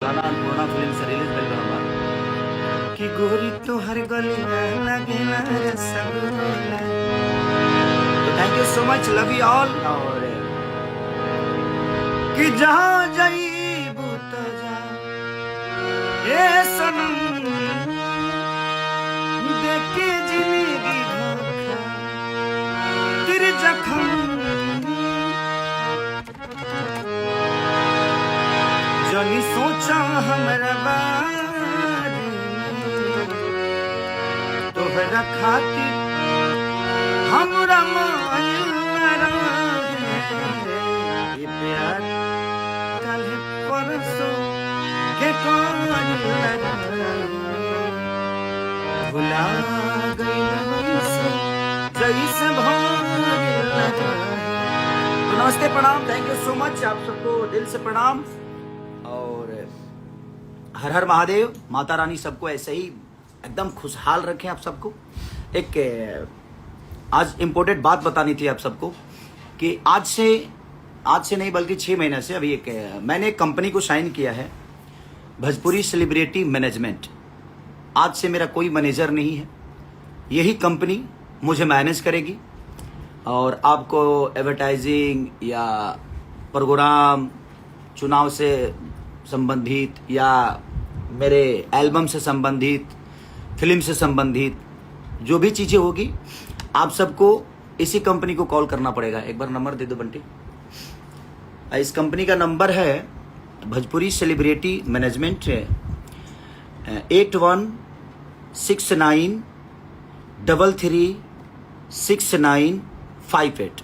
गाना अन्नपूर्णा फिल्म से रिलीज भइल बा कि गोरी तोहर गलिया लागेला रसगुल्ला। तो thank you so much, love you all. और कि जहाँ जाइबू तो जा ए सनम, देखे जिंदगी धोखा तेरे जख्म जनी सोचा हमरा बारे तोहरा खातिर हमरा माया ये प्यार कल परसों के भुला गई जैसे तो नमस्ते, प्रणाम, थैंक यू सो मच, आप सबको दिल से प्रणाम। और हर हर महादेव, माता रानी सबको ऐसे ही एकदम खुशहाल रखें आप सबको। एक आज इम्पोर्टेंट बात बतानी थी आप सबको कि आज से नहीं बल्कि 6 महीने से अभी मैंने एक कंपनी को साइन किया है, भोजपुरी सेलिब्रिटी मैनेजमेंट। आज से मेरा कोई मैनेजर नहीं है, यही कंपनी मुझे मैनेज करेगी और आपको एडवर्टाइजिंग या प्रोग्राम, चुनाव से संबंधित या मेरे एल्बम से संबंधित, फिल्म से संबंधित जो भी चीज़ें होगी, आप सबको इसी कंपनी को कॉल करना पड़ेगा। एक बार नंबर दे दो बंटी। इस कंपनी का नंबर है भोजपुरी सेलिब्रिटी मैनेजमेंट 8169336958।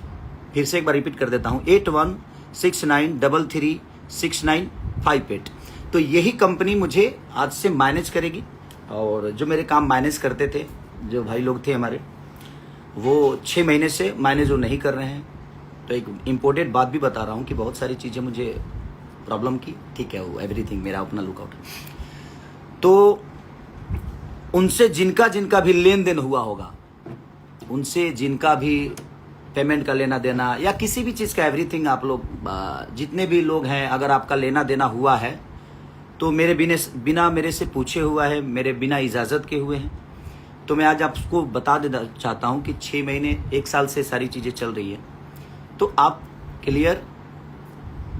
फिर से एक बार रिपीट कर देता हूँ, 8169336958। तो यही कंपनी मुझे आज से मैनेज करेगी। और जो मेरे काम मैनेज करते थे, जो भाई लोग थे हमारे, वो 6 महीने से मैनेज वो नहीं कर रहे हैं। तो एक इम्पोर्टेंट बात भी बता रहा हूँ कि बहुत सारी चीज़ें मुझे प्रॉब्लम की, ठीक है, वो एवरीथिंग मेरा अपना लुकआउट है। तो उनसे जिनका भी लेन देन हुआ होगा, उनसे जिनका भी पेमेंट का लेना देना या किसी भी चीज़ का एवरीथिंग, आप लोग जितने भी लोग हैं, अगर आपका लेना देना हुआ है तो मेरे बिना मेरे से पूछे हुआ है, मेरे बिना इजाज़त के हुए हैं। तो मैं आज आपको बता देना चाहता हूं कि 6 महीने 1 साल से सारी चीज़ें चल रही है। तो आप क्लियर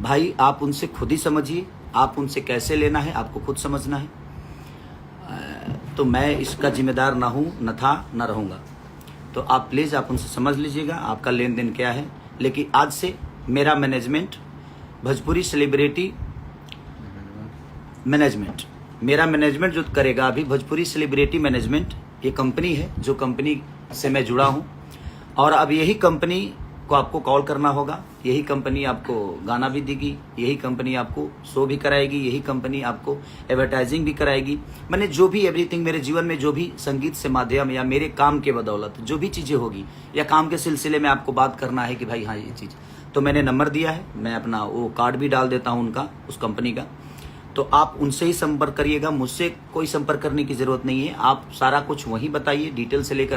भाई, आप उनसे खुद ही समझिए, आप उनसे कैसे लेना है आपको खुद समझना है। तो मैं इसका जिम्मेदार ना हूँ, न था, न रहूँगा। तो आप प्लीज़ आप उनसे समझ लीजिएगा आपका लेन देन क्या है। लेकिन आज से मेरा मैनेजमेंट भोजपुरी सेलिब्रिटी मैनेजमेंट, मेरा मैनेजमेंट जो करेगा अभी भोजपुरी सेलिब्रिटी मैनेजमेंट, ये कंपनी है जो कंपनी से मैं जुड़ा हूँ। और अब यही कंपनी को आपको कॉल करना होगा, यही कंपनी आपको गाना भी देगी, यही कंपनी आपको शो भी कराएगी, यही कंपनी आपको एडवर्टाइजिंग भी कराएगी। मैंने जो भी एवरीथिंग मेरे जीवन में जो भी संगीत से माध्यम या मेरे काम के बदौलत जो भी चीज़ें होगी या काम के सिलसिले में आपको बात करना है कि भाई हाँ ये चीज़, तो मैंने नंबर दिया है, मैं अपना वो कार्ड भी डाल देता हूँ उनका, उस कंपनी का। तो आप उनसे ही संपर्क करिएगा, मुझसे कोई संपर्क करने की ज़रूरत नहीं है। आप सारा कुछ वहीं बताइए, डिटेल से लेकर